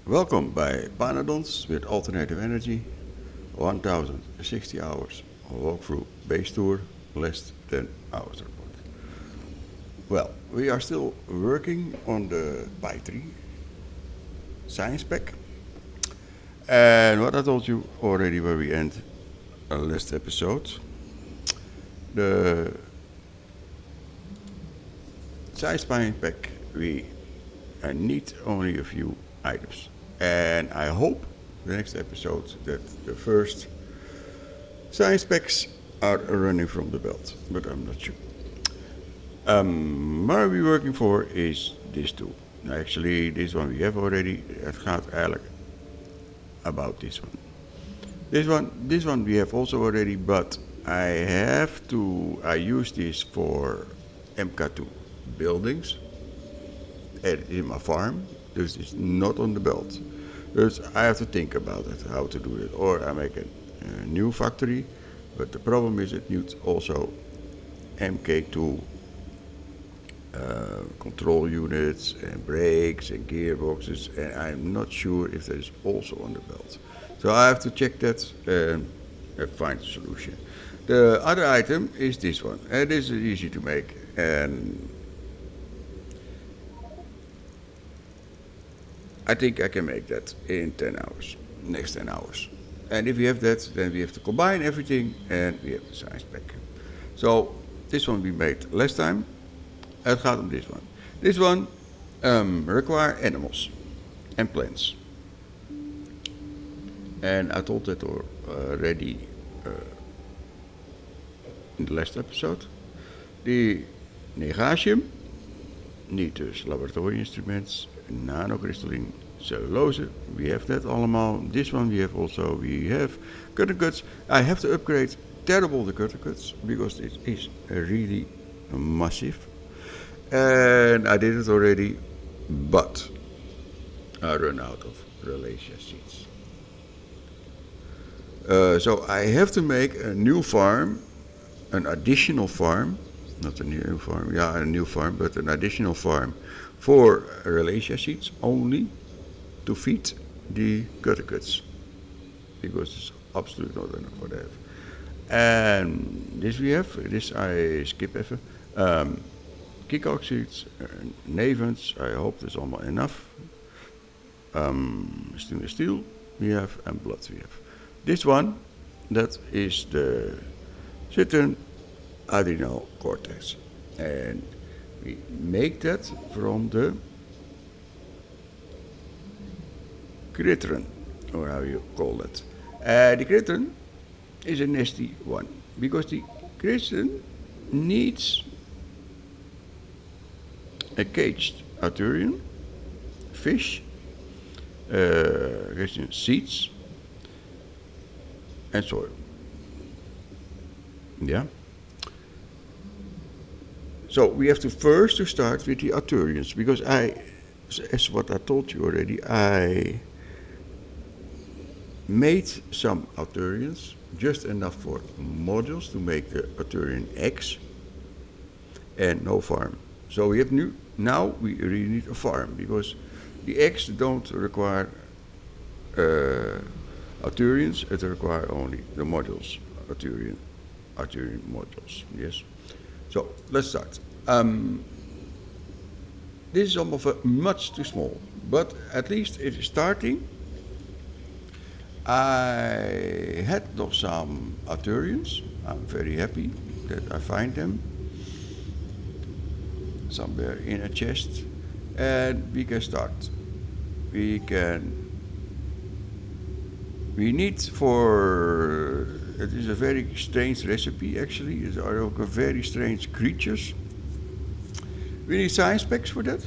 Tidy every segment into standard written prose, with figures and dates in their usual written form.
Welcome by Pyanodons with alternative energy, 1060 hours walkthrough base tour, less than hours report. Well, we are still working on the Pi 3 science pack. And what I told you already where we end our last episode, the science science pack, we need only a few items. And I hope the next episode that the first science packs are running from the belt, but I'm not sure. What we're working for is this tool. Actually, this one we have already. Het gaat eigenlijk about this one. This one we have also already, but I use this for MK2 buildings and in my farm. This is not on the belt. Dus I have to think about it, how to do it. Or I make a new factory, but the problem is it needs also MK2 control units and brakes and gearboxes, and I'm not sure if that is also on the belt. So I have to check that and find a solution. The other item is this one, and this is easy to make, and I think I can make that in 10 hours, next 10 hours. And if we have that, then we have to combine everything and we have the science pack. So this one we made last time. Het gaat om this one. This one require animals and plants. And I told that already in the last episode. The Negasium need dus laboratory instruments, nanocrystalline cellulose, we have that allemaal. This one we have cutter cuts. I have to upgrade terrible the cutter cuts because it is really massive. And I did it already, but I run out of Relatia seeds. So I have to make a new farm, an additional farm, not a new farm, yeah, a new farm, but an additional farm for Relatia seeds only to feed the cutter cuts, because it's absolutely not enough for that. And this we have, this I skip even. Kickout seeds, nevens, I hope there's almost enough. Stainless steel we have, and blood we have. This one, that is the Cridren adrenal cortex. And we make that from the Cridren, or how you call it. The Cridren is a nasty one, because the Cridren needs a caged Arthurian, fish, seeds, and soil. Yeah. So we have to first start with the Arthurians, because as what I told you already, I made some Arthurians, just enough for modules to make the Arthurian eggs, and no farm. So we have now we really need a farm, because the eggs don't require Arthurians, it require only the modules, Arthurian modules, yes. So let's start. This is almost much too small, but at least it is starting. I had nog some Arthurians. I'm very happy that I find them somewhere in a chest, and we can start. We need for, it is a very strange recipe actually, these are very strange creatures. We need science packs for that.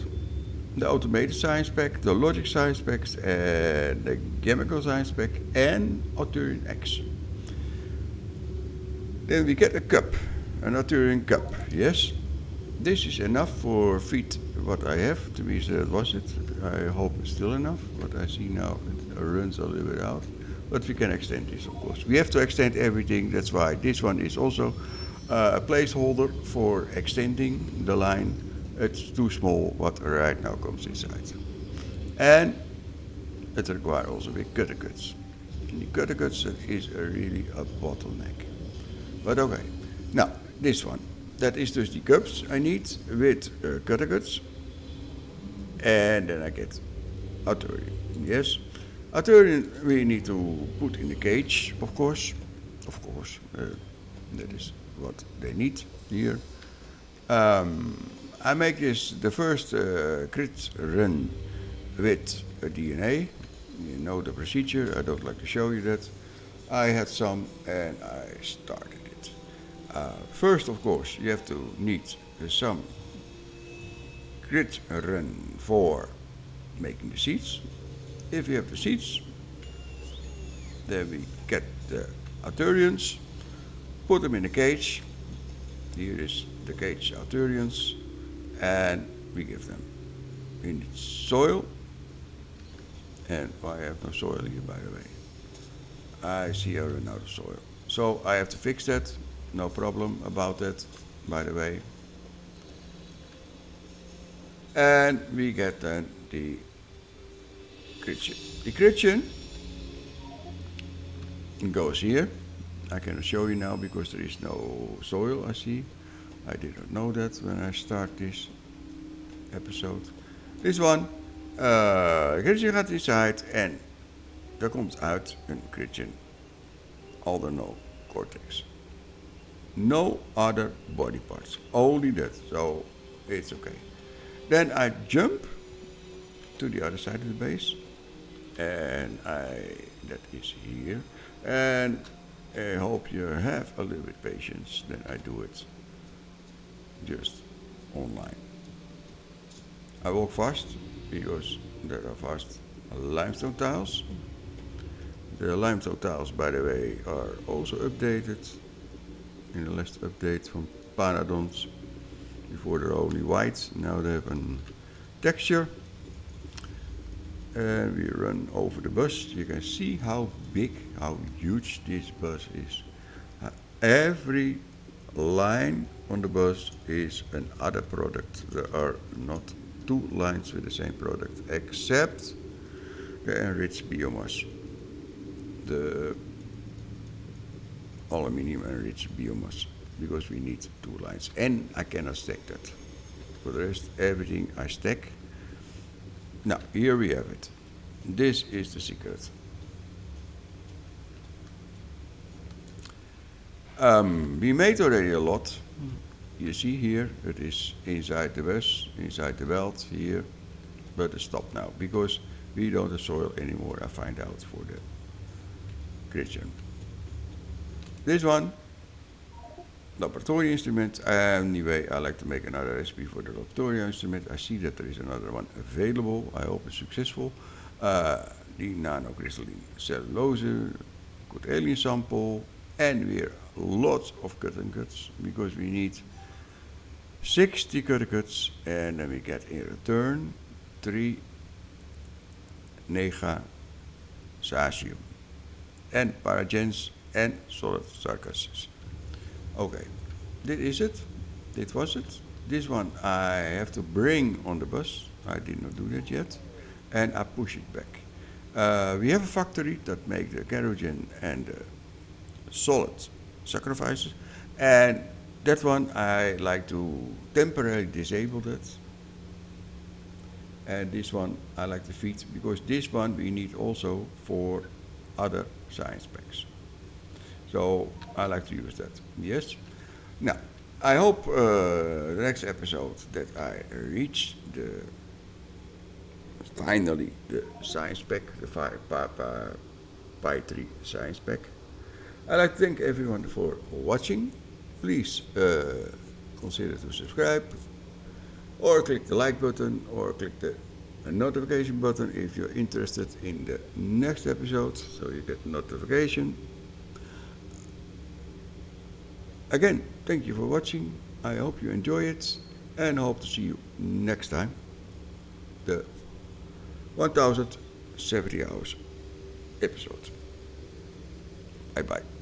The automated science pack, the logic science packs, and the chemical science pack, and Arthurian eggs. Then we get a cup, an Arthurian cup, yes. This is enough for feed what I have, to be said was it. I hope it's still enough. What I see now, it runs a little bit out. But we can extend this, of course. We have to extend everything, that's why this one is also a placeholder for extending the line. It's too small what right now comes inside. And it requires also big cutter cuts. And the cutter cuts is really a bottleneck. But okay. Now, this one. That is just the cups I need with cutter cuts. And then I get Arthurian. Yes. Arthurian we need to put in the cage, of course. Of course. That is what they need here. I make this the first Cridren with a DNA. You know the procedure. I don't like to show you that. I had some and I started it. First, of course, you have to need some Cridren for making the seeds. If you have the seeds, then we get the Arthurians, put them in a cage. Here is the cage Arthurians, and we give them in soil. And I have no soil here, by the way. I see I run out of soil. So I have to fix that. No problem about that, by the way. And we get then the Cridren. The Cridren goes here. I cannot show you now because there is no soil, I see. I did not know that when I start this episode. This one, Cridren gaat inside en er komt uit een Cridren aldernal cortex. No other body parts, only that, so it's okay. Then I jump to the other side of the base, and that is here. And I hope you have a little bit patience, then I do it just online. I walk fast because there are fast limestone tiles. The limestone tiles, by the way, are also updated in the last update from Pyanodons. Before they're only white, now they have a texture. And we run over the bus. You can see how big, how huge this bus is. Every line on the bus is another product. There are not two lines with the same product, except the enriched biomass. The aluminium enriched biomass, because we need two lines. And I cannot stack that. For the rest, everything I stack. Now, here we have it. This is the secret. We made already a lot. You see here, it is inside the bus, inside the belt here, but it's stopped now because we don't have soil anymore, I find out for the Cridren. This one, laboratory instrument. Anyway, I like to make another recipe for the laboratory instrument. I see that there is another one available. I hope it's successful. The nanocrystalline cellulose, good alien sample, and we have lots of cut and cuts because we need 60 cut cuts, and then we get in return 3 Negasium and paragens and solid sarcasses. Okay, this is it. This was it. This one I have to bring on the bus. I did not do that yet. And I push it back. We have a factory that makes the kerogen and the solid sacrifices. And that one I like to temporarily disable that. And this one I like to feed because this one we need also for other science packs. So I like to use that. Yes. Now I hope the next episode that I reach finally the science pack, the Pi 3 science pack. I'd like to thank everyone for watching. Please consider to subscribe or click the like button or click the notification button if you're interested in the next episode so you get notification. Again, thank you for watching. I hope you enjoy it and hope to see you next time. The 1070 hours episode. Bye bye.